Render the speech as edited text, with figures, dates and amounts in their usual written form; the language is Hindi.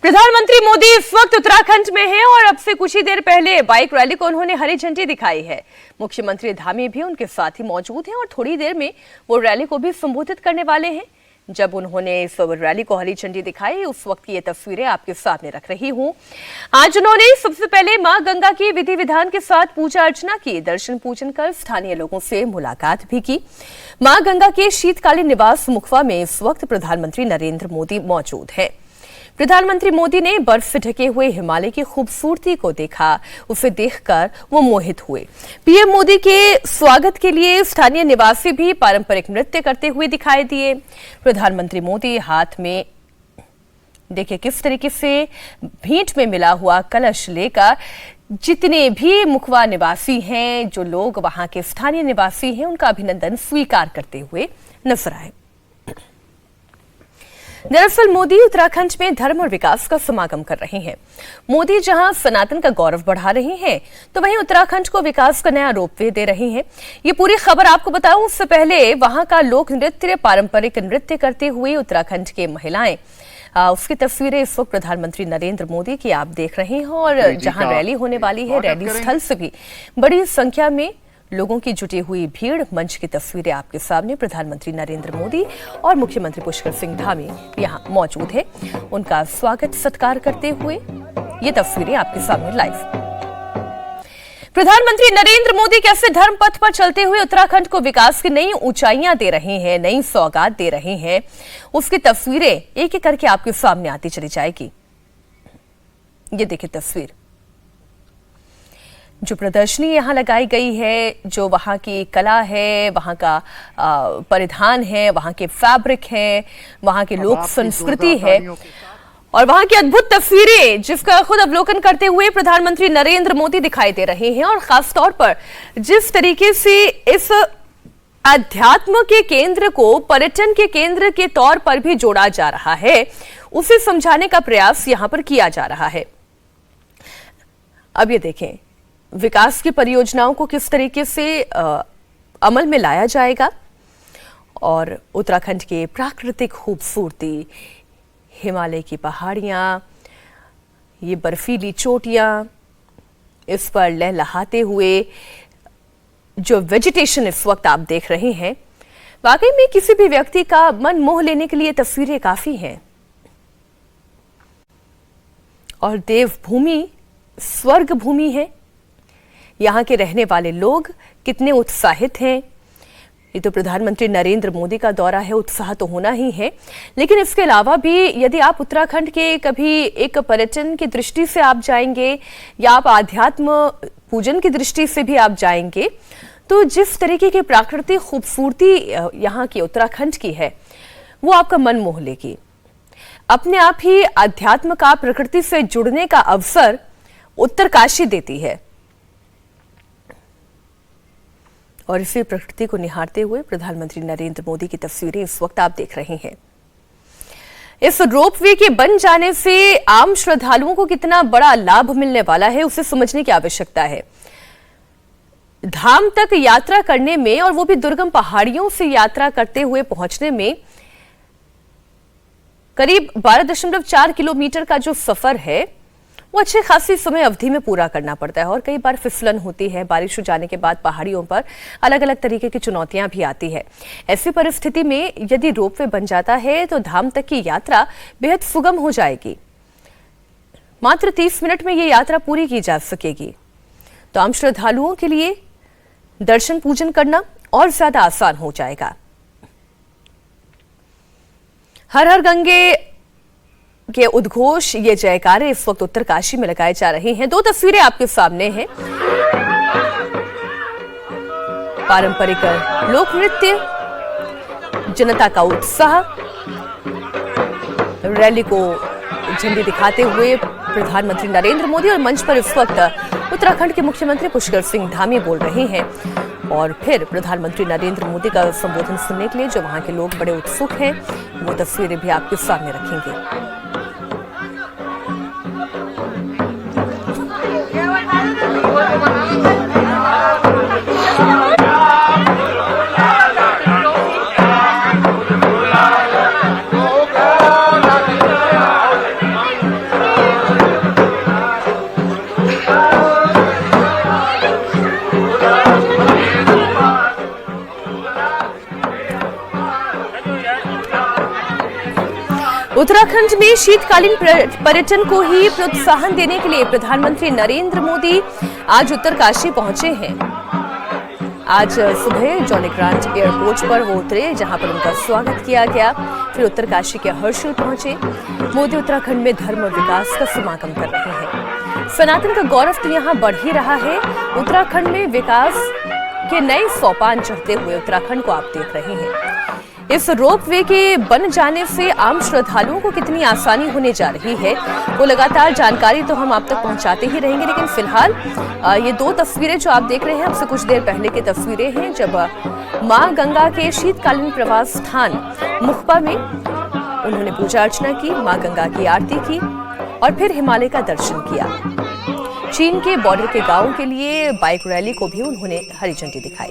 प्रधानमंत्री मोदी इस वक्त उत्तराखंड में हैं और अब से कुछ ही देर पहले बाइक रैली को उन्होंने हरी झंडी दिखाई है। मुख्यमंत्री धामी भी उनके साथ ही मौजूद हैं और थोड़ी देर में वो रैली को भी संबोधित करने वाले हैं। जब उन्होंने इस रैली को हरी झंडी दिखाई, उस वक्त की ये तस्वीरें आपके सामने रख रही हूं। आज उन्होंने सबसे पहले मां गंगा की विधि विधान के साथ पूजा अर्चना की, दर्शन पूजन कर स्थानीय लोगों से मुलाकात भी की। मां गंगा के शीतकालीन निवास मुखवा में इस वक्त प्रधानमंत्री नरेंद्र मोदी मौजूद हैं। प्रधानमंत्री मोदी ने बर्फ से ढके हुए हिमालय की खूबसूरती को देखा, उसे देखकर वो मोहित हुए। पीएम मोदी के स्वागत के लिए स्थानीय निवासी भी पारंपरिक नृत्य करते हुए दिखाई दिए। प्रधानमंत्री मोदी हाथ में देखिए किस तरीके से भींट में मिला हुआ कलश लेकर जितने भी मुखवा निवासी हैं, जो लोग वहां के स्थानीय निवासी हैं, उनका अभिनंदन स्वीकार करते हुए नजर आए। दरअसल मोदी उत्तराखंड में धर्म और विकास का समागम कर रहे हैं। मोदी जहां सनातन का गौरव बढ़ा रहे हैं, तो वहीं उत्तराखंड को विकास का नया रोपवे दे रहे हैं। ये पूरी खबर आपको बताऊं उससे पहले वहां का लोक नृत्य, पारंपरिक नृत्य करते हुए उत्तराखंड के महिलाएं, उसकी तस्वीरें इस वक्त प्रधानमंत्री नरेंद्र मोदी की आप देख रहे हैं। और जहां रैली होने वाली है, रैली स्थल से भी बड़ी संख्या में लोगों की जुटी हुई भीड़। मंच की तस्वीरें आपके सामने, प्रधानमंत्री नरेंद्र मोदी और मुख्यमंत्री पुष्कर सिंह धामी यहां मौजूद हैं। उनका स्वागत सत्कार करते हुए ये तस्वीरें आपके सामने लाइव। प्रधानमंत्री नरेंद्र मोदी कैसे धर्म पथ पर चलते हुए उत्तराखंड को विकास की नई ऊंचाइयां दे रहे हैं, नई सौगात दे रहे हैं, उसकी तस्वीरें एक एक करके आपके सामने आती चली जाएगी। ये देखिए तस्वीर, जो प्रदर्शनी यहाँ लगाई गई है, जो वहाँ की कला है, वहाँ का परिधान है, वहाँ के फैब्रिक है, वहाँ की लोक संस्कृति है और वहाँ की अद्भुत तस्वीरें, जिसका खुद अवलोकन करते हुए प्रधानमंत्री नरेंद्र मोदी दिखाई दे रहे हैं। और खास तौर पर जिस तरीके से इस अध्यात्म के केंद्र को पर्यटन के केंद्र के तौर पर भी जोड़ा जा रहा है, उसे समझाने का प्रयास यहाँ पर किया जा रहा है। अब ये देखें विकास की परियोजनाओं को किस तरीके से अमल में लाया जाएगा और उत्तराखंड के प्राकृतिक खूबसूरती, हिमालय की पहाड़ियां, ये बर्फीली चोटियां, इस पर लहलहाते हुए जो वेजिटेशन इस वक्त आप देख रहे हैं, वाकई में किसी भी व्यक्ति का मन मोह लेने के लिए तस्वीरें काफी हैं। और देवभूमि स्वर्ग भूमि है। यहाँ के रहने वाले लोग कितने उत्साहित हैं। ये तो प्रधानमंत्री नरेंद्र मोदी का दौरा है, उत्साह तो होना ही है, लेकिन इसके अलावा भी यदि आप उत्तराखंड के कभी एक पर्यटन की दृष्टि से आप जाएंगे या आप आध्यात्म पूजन की दृष्टि से भी आप जाएंगे, तो जिस तरीके की प्राकृतिक खूबसूरती यहाँ की उत्तराखंड की है, वो आपका मन मोह लेगी। अपने आप ही आध्यात्म का, प्रकृति से जुड़ने का अवसर उत्तरकाशी देती है। और इसी प्रकृति को निहारते हुए प्रधानमंत्री नरेंद्र मोदी की तस्वीरें इस वक्त आप देख रहे हैं। इस रोपवे के बन जाने से आम श्रद्धालुओं को कितना बड़ा लाभ मिलने वाला है, उसे समझने की आवश्यकता है। धाम तक यात्रा करने में, और वो भी दुर्गम पहाड़ियों से यात्रा करते हुए पहुंचने में, करीब 12.4 किलोमीटर का जो सफर है वो अच्छे खासी समय अवधि में पूरा करना पड़ता है। और कई बार फिसलन होती है, बारिश हो जाने के बाद पहाड़ियों पर अलग अलग तरीके की चुनौतियां भी आती है। ऐसी परिस्थिति में यदि रोपवे बन जाता है तो धाम तक की यात्रा बेहद सुगम हो जाएगी। मात्र 30 मिनट में ये यात्रा पूरी की जा सकेगी। तो आम श्रद्धालुओं के लिए दर्शन पूजन करना और ज्यादा आसान हो जाएगा। हर हर गंगे के उद्घोष, ये जयकारे इस वक्त उत्तरकाशी में लगाए जा रहे हैं। दो तस्वीरें आपके सामने हैं। पारंपरिक लोक नृत्य, जनता का उत्साह, रैली को झंडी दिखाते हुए प्रधानमंत्री नरेंद्र मोदी, और मंच पर इस वक्त उत्तराखंड के मुख्यमंत्री पुष्कर सिंह धामी बोल रहे हैं। और फिर प्रधानमंत्री नरेंद्र मोदी का संबोधन सुनने के लिए जो वहां के लोग बड़े उत्सुक हैं, वो तस्वीरें भी आपके सामने रखेंगे। उत्तराखंड में शीतकालीन पर्यटन को ही प्रोत्साहन देने के लिए प्रधानमंत्री नरेंद्र मोदी आज उत्तरकाशी पहुंचे हैं। आज सुबह जौलीग्रांट एयरपोर्ट पर वो उतरे, जहां पर उनका स्वागत किया गया। फिर उत्तरकाशी के हर्षिल पहुंचे। मोदी उत्तराखंड में धर्म और विकास का समागम कर रहे हैं। सनातन का गौरव तो यहां बढ़ ही रहा है। उत्तराखंड में विकास के नए सोपान चढ़ते हुए उत्तराखंड को आप देख रहे हैं। इस रोपवे के बन जाने से आम श्रद्धालुओं को कितनी आसानी होने जा रही है, वो लगातार जानकारी तो हम आप तक पहुंचाते ही रहेंगे। लेकिन फिलहाल ये दो तस्वीरें जो आप देख रहे हैं, अब से कुछ देर पहले की तस्वीरें हैं, जब मां गंगा के शीतकालीन प्रवास स्थान मुखपा में उन्होंने पूजा अर्चना की, मां गंगा की आरती की और फिर हिमालय का दर्शन किया। चीन के बॉर्डर के गांवों के लिए बाइक रैली को भी उन्होंने हरी झंडी दिखाई।